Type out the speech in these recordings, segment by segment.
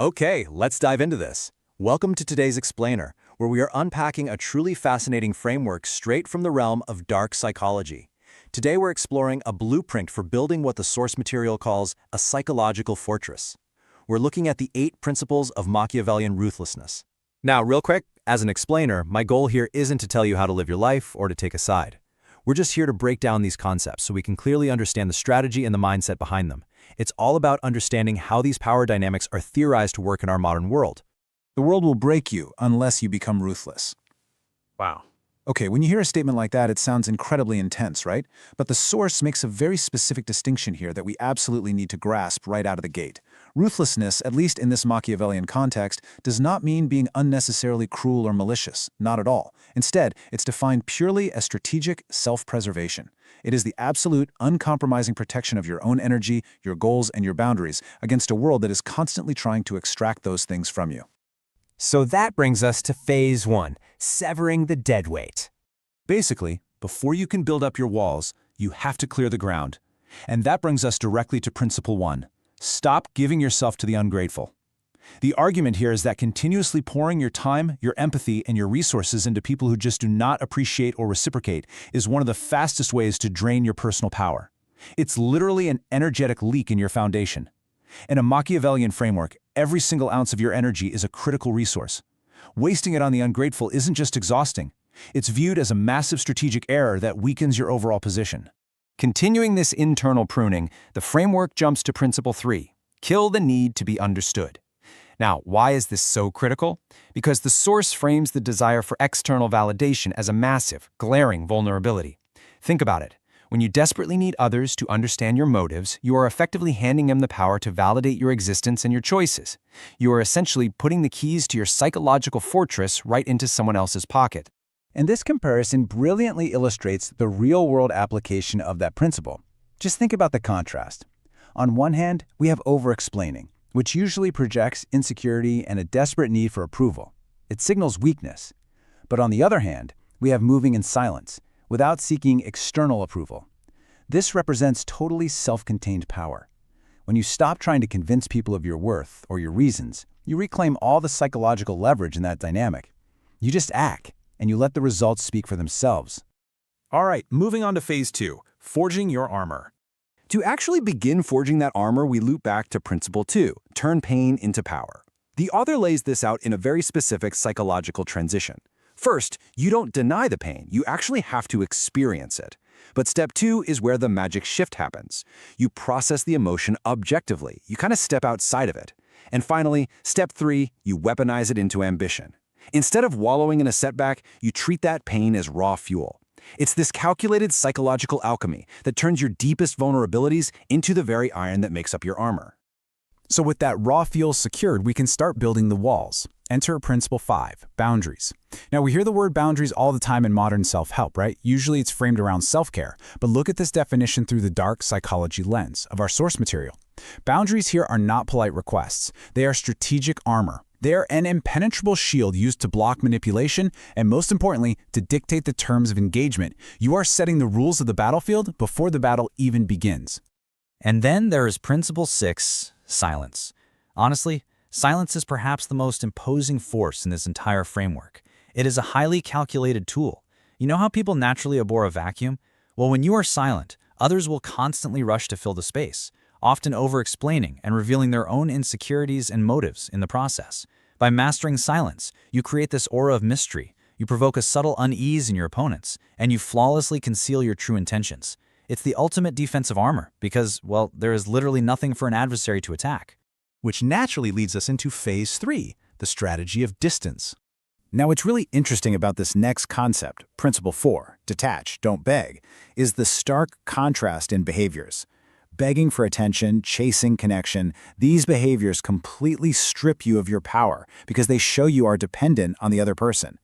Okay, let's dive into this. Welcome to today's Explainer, where we are unpacking a truly fascinating framework straight from the realm of dark psychology. Today we're exploring a blueprint for building what the source material calls a psychological fortress. We're looking at the 8 principles of Machiavellian ruthlessness. Now, real quick, as an explainer, my goal here isn't to tell you how to live your life or to take a side. We're just here to break down these concepts so we can clearly understand the strategy and the mindset behind them. It's all about understanding how these power dynamics are theorized to work in our modern world. The world will break you unless you become ruthless. Wow. Okay, when you hear a statement like that, it sounds incredibly intense, right? But the source makes a very specific distinction here that we absolutely need to grasp right out of the gate. Ruthlessness, at least in this Machiavellian context, does not mean being unnecessarily cruel or malicious, not at all. Instead, it's defined purely as strategic self-preservation. It is the absolute, uncompromising protection of your own energy, your goals, and your boundaries against a world that is constantly trying to extract those things from you. So that brings us to phase 1, severing the deadweight. Basically, before you can build up your walls, you have to clear the ground. And that brings us directly to principle 1. Stop giving yourself to the ungrateful. The argument here is that continuously pouring your time, your empathy, and your resources into people who just do not appreciate or reciprocate is one of the fastest ways to drain your personal power. It's literally an energetic leak in your foundation. In a Machiavellian framework, every single ounce of your energy is a critical resource. Wasting it on the ungrateful isn't just exhausting. It's viewed as a massive strategic error that weakens your overall position. Continuing this internal pruning, the framework jumps to principle 3, kill the need to be understood. Now, why is this so critical? Because the source frames the desire for external validation as a massive, glaring vulnerability. Think about it. When you desperately need others to understand your motives, you are effectively handing them the power to validate your existence and your choices. You are essentially putting the keys to your psychological fortress right into someone else's pocket. And this comparison brilliantly illustrates the real-world application of that principle. Just think about the contrast. On one hand, we have over-explaining, which usually projects insecurity and a desperate need for approval. It signals weakness. But on the other hand, we have moving in silence, without seeking external approval. This represents totally self-contained power. When you stop trying to convince people of your worth or your reasons, you reclaim all the psychological leverage in that dynamic. You just act, and you let the results speak for themselves. All right, moving on to phase 2, forging your armor. To actually begin forging that armor, we loop back to principle 2, turn pain into power. The author lays this out in a very specific psychological transition. First, you don't deny the pain, you actually have to experience it. But step 2 is where the magic shift happens. You process the emotion objectively, you kind of step outside of it. And finally, step 3, you weaponize it into ambition. Instead of wallowing in a setback, you treat that pain as raw fuel. It's this calculated psychological alchemy that turns your deepest vulnerabilities into the very iron that makes up your armor. So with that raw fuel secured, we can start building the walls. Enter principle 5, boundaries. Now, we hear the word boundaries all the time in modern self-help, right? Usually it's framed around self-care, but look at this definition through the dark psychology lens of our source material. Boundaries here are not polite requests. They are strategic armor. They are an impenetrable shield used to block manipulation and, most importantly, to dictate the terms of engagement. You are setting the rules of the battlefield before the battle even begins. And then there is principle 6, silence. Honestly, silence is perhaps the most imposing force in this entire framework. It is a highly calculated tool. You know how people naturally abhor a vacuum? Well, when you are silent, others will constantly rush to fill the space, often over-explaining and revealing their own insecurities and motives in the process. By mastering silence, you create this aura of mystery, you provoke a subtle unease in your opponents, and you flawlessly conceal your true intentions. It's the ultimate defensive armor because, well, there is literally nothing for an adversary to attack. Which naturally leads us into phase 3, the strategy of distance. Now, what's really interesting about this next concept, principle 4, detach, don't beg, is the stark contrast in behaviors. Begging for attention, chasing connection, these behaviors completely strip you of your power because they show you are dependent on the other person.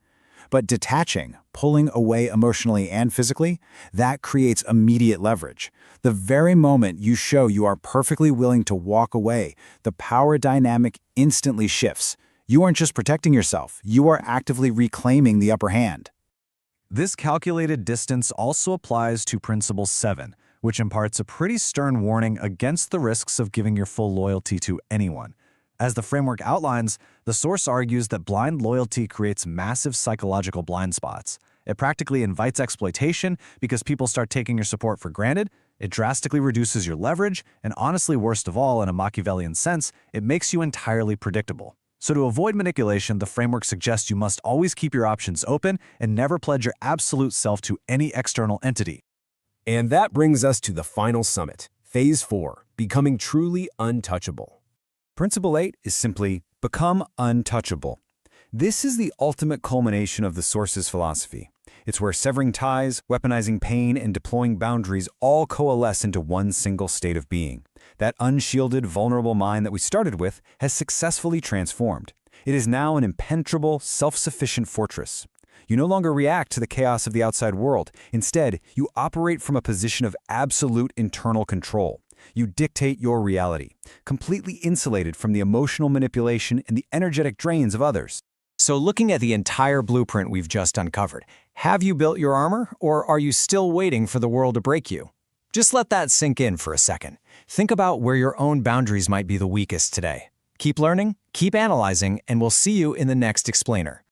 But detaching, pulling away emotionally and physically, that creates immediate leverage. The very moment you show you are perfectly willing to walk away, the power dynamic instantly shifts. You aren't just protecting yourself, you are actively reclaiming the upper hand. This calculated distance also applies to principle 7, which imparts a pretty stern warning against the risks of giving your full loyalty to anyone. As the framework outlines, the source argues that blind loyalty creates massive psychological blind spots. It practically invites exploitation because people start taking your support for granted. It drastically reduces your leverage, and honestly, worst of all, in a Machiavellian sense, it makes you entirely predictable. So to avoid manipulation, the framework suggests you must always keep your options open and never pledge your absolute self to any external entity. And that brings us to the final summit, Phase 4, Becoming Truly Untouchable. Principle 8 is simply become untouchable. This is the ultimate culmination of the source's philosophy. It's where severing ties, weaponizing pain, and deploying boundaries all coalesce into one single state of being. That unshielded, vulnerable mind that we started with has successfully transformed. It is now an impenetrable, self-sufficient fortress. You no longer react to the chaos of the outside world. Instead, you operate from a position of absolute internal control. You dictate your reality, completely insulated from the emotional manipulation and the energetic drains of others. So looking at the entire blueprint we've just uncovered, have you built your armor, or are you still waiting for the world to break you? Just let that sink in for a second. Think about where your own boundaries might be the weakest today. Keep learning, keep analyzing, and we'll see you in the next explainer.